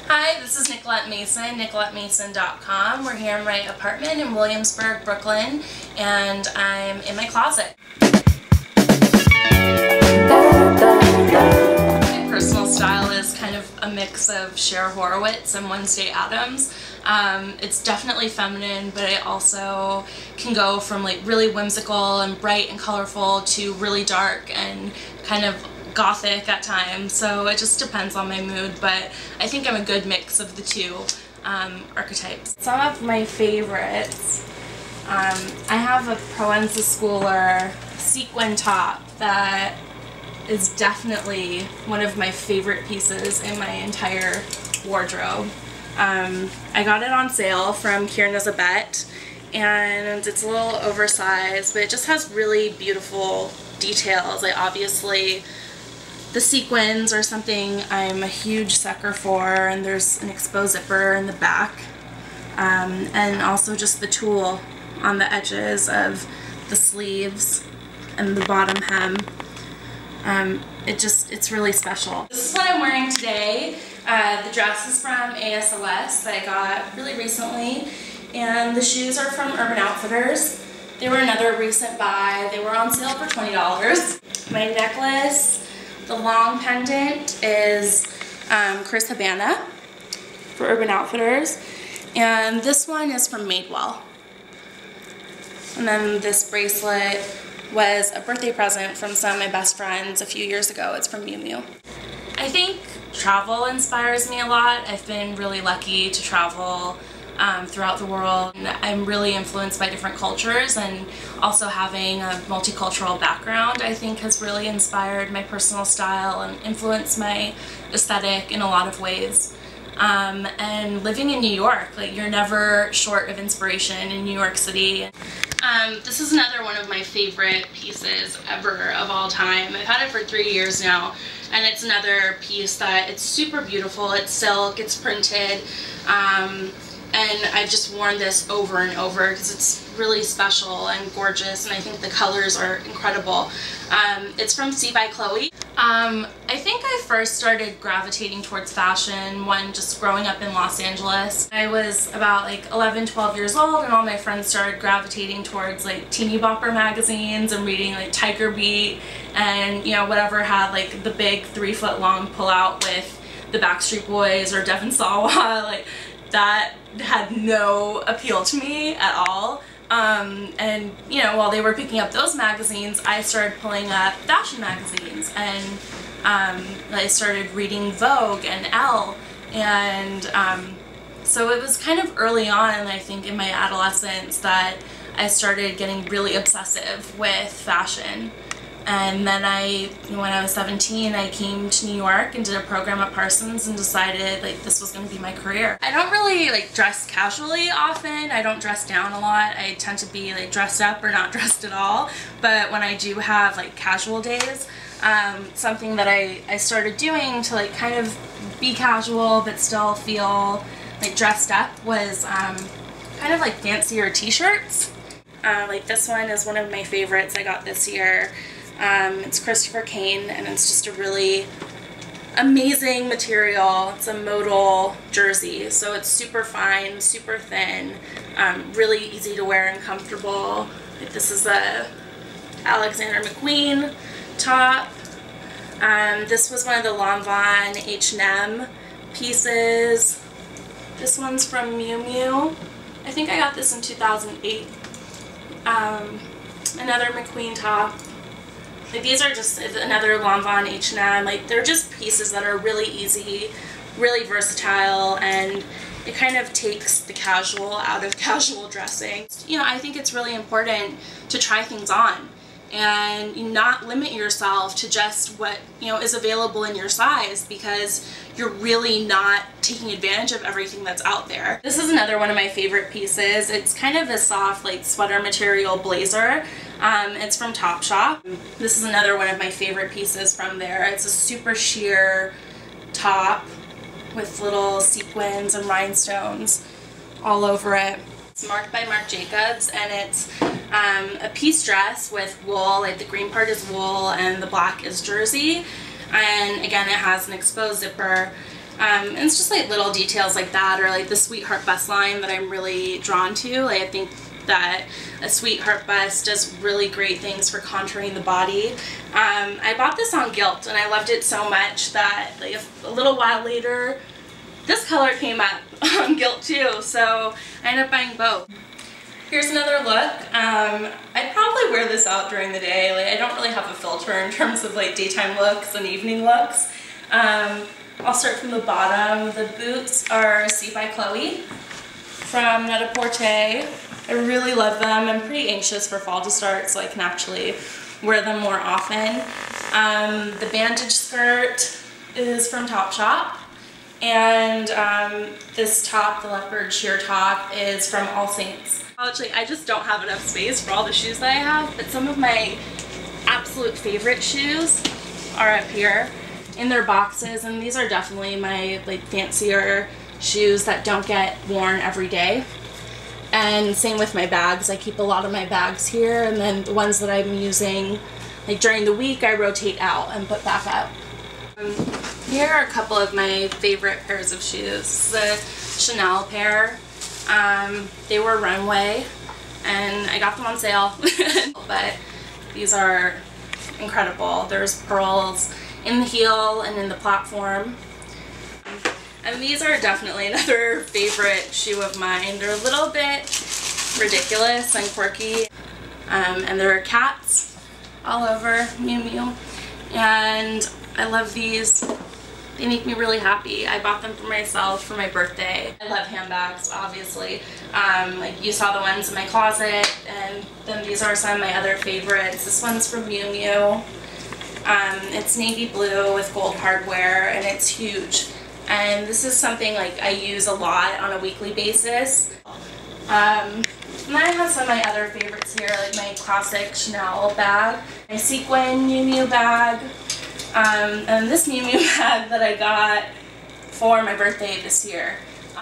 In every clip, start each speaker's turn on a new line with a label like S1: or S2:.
S1: Hi, this is Nicolette Mason, NicoletteMason.com. We're here in my apartment in Williamsburg, Brooklyn, and I'm in my closet. My personal style is kind of a mix of Cher Horowitz and Wednesday Addams. It's definitely feminine, but it also can go from like really whimsical and bright and colorful to really dark and kind of gothic at times, so it just depends on my mood, but I think I'm a good mix of the two archetypes. Some of my favorites, I have a Proenza Schooler sequin top that is definitely one of my favorite pieces in my entire wardrobe. I got it on sale from Kieran Elizabeth, and it's a little oversized, but it just has really beautiful details. Obviously the sequins are something I'm a huge sucker for, and there's an exposed zipper in the back, and also just the tulle on the edges of the sleeves and the bottom hem. It's really special. This is what I'm wearing today. The dress is from ASOS that I got really recently, and the shoes are from Urban Outfitters. They were another recent buy. They were on sale for $20. My necklace, the long pendant, is Chris Habana for Urban Outfitters, and this one is from Madewell. And then this bracelet was a birthday present from some of my best friends a few years ago. It's from Miu Miu. I think travel inspires me a lot. I've been really lucky to travel throughout the world. And I'm really influenced by different cultures, and also having a multicultural background I think has really inspired my personal style and influenced my aesthetic in a lot of ways. And living in New York, you're never short of inspiration in New York City. This is another one of my favorite pieces ever of all time. I've had it for 3 years now, and it's another piece that it's super beautiful. It's silk, it's printed, and I've just worn this over and over because it's really special and gorgeous, and I think the colors are incredible. It's from C by Chloe. I think I first started gravitating towards fashion when just growing up in Los Angeles. I was about 11, 12 years old, and all my friends started gravitating towards teeny bopper magazines and reading Tiger Beat and whatever had the big 3-foot-long pull-out with the Backstreet Boys or Devin Sawa. That had no appeal to me at all. And while they were picking up those magazines, I started pulling up fashion magazines, and I started reading Vogue and Elle, and so it was kind of early on, I think, in my adolescence that I started getting really obsessive with fashion. And then when I was 17, I came to New York and did a program at Parsons and decided this was going to be my career. I don't really dress casually often. I don't dress down a lot. I tend to be dressed up or not dressed at all. But when I do have casual days, something that I started doing to kind of be casual but still feel dressed up was kind of fancier t-shirts. This one is one of my favorites I got this year. It's Christopher Kane, and it's just a really amazing material. It's a modal jersey, so it's super fine, super thin, really easy to wear and comfortable. This is a Alexander McQueen top. This was one of the Lanvin H&M pieces. This one's from Miu Miu. I think I got this in 2008. Another McQueen top. These are just another Lanvin H&M. They're just pieces that are really easy, really versatile, and it kind of takes the casual out of casual dressing. I think it's really important to try things on and not limit yourself to just what is available in your size, because you're really not taking advantage of everything that's out there. This is another one of my favorite pieces. It's kind of a soft sweater material blazer. It's from Topshop. This is another one of my favorite pieces from there. It's a super sheer top with little sequins and rhinestones all over it. It's marked by Marc Jacobs, and it's a piece dress with wool. The green part is wool and the black is jersey. And again, it has an exposed zipper. And it's just like little details like that, or like the Sweetheart bust line that I'm really drawn to. Like, I think that a Sweetheart bust does really great things for contouring the body. I bought this on Gilt and I loved it so much that like a little while later this color came up on Gilt too, so I ended up buying both. Here's another look. I'd probably wear this out during the day. Like, I don't really have a filter in terms of like daytime looks and evening looks. I'll start from the bottom. The boots are See by Chloe from Net-a-Porter. I really love them. I'm pretty anxious for fall to start so I can actually wear them more often. The bandage skirt is from Topshop. And this top, the leopard sheer top, is from All Saints. Actually, I just don't have enough space for all the shoes that I have, but some of my absolute favorite shoes are up here in their boxes, and these are definitely my like fancier shoes that don't get worn every day. And same with my bags. I keep a lot of my bags here, and then the ones that I'm using like during the week I rotate out and put back up. Here are a couple of my favorite pairs of shoes. The Chanel pair. They were runway and I got them on sale. But these are incredible. There's pearls in the heel and in the platform. And these are definitely another favorite shoe of mine. They're a little bit ridiculous and quirky. And there are cats all over Miu Miu. And I love these. They make me really happy. I bought them for myself for my birthday. I love handbags, obviously. Like you saw the ones in my closet, and then these are some of my other favorites. This one's from Miu Miu. It's navy blue with gold hardware, and it's huge. And this is something like I use a lot on a weekly basis. And then I have some of my other favorites here, like my classic Chanel bag, my sequin Miu Miu bag. And this Miu Miu bag that I got for my birthday this year.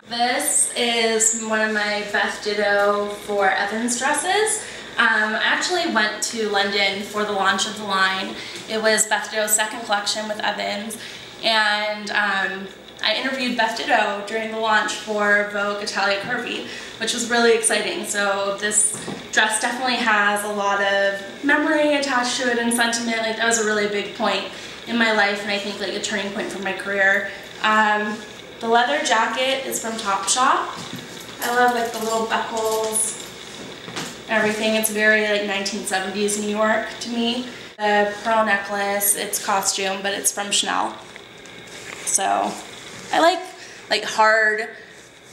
S1: This is one of my Beth Ditto for Evans dresses. I actually went to London for the launch of the line. It was Beth Ditto's second collection with Evans, and I interviewed Beth Ditto during the launch for Vogue Italia Curvy, which was really exciting. So this dress definitely has a lot of memory attached to it and sentiment. Like, that was a really big point in my life, and I think like a turning point for my career. The leather jacket is from Topshop. I love like the little buckles and everything. It's very like 1970s New York to me. The pearl necklace, it's costume, but it's from Chanel. So I like hard,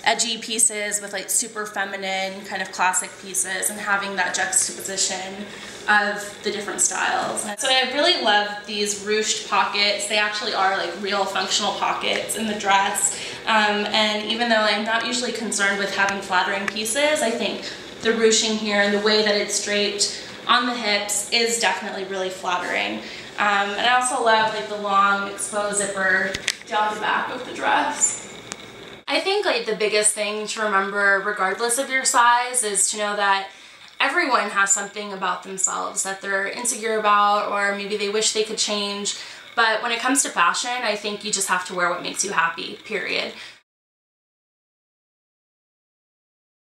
S1: edgy pieces with like super feminine kind of classic pieces, and having that juxtaposition of the different styles. So I really love these ruched pockets. They actually are like real functional pockets in the dress. And even though I'm not usually concerned with having flattering pieces, I think the ruching here and the way that it's draped on the hips is definitely really flattering. And I also love like the long exposed zipper down the back of the dress. I think like the biggest thing to remember regardless of your size is to know that everyone has something about themselves that they're insecure about, or maybe they wish they could change. But when it comes to fashion, I think you just have to wear what makes you happy, period.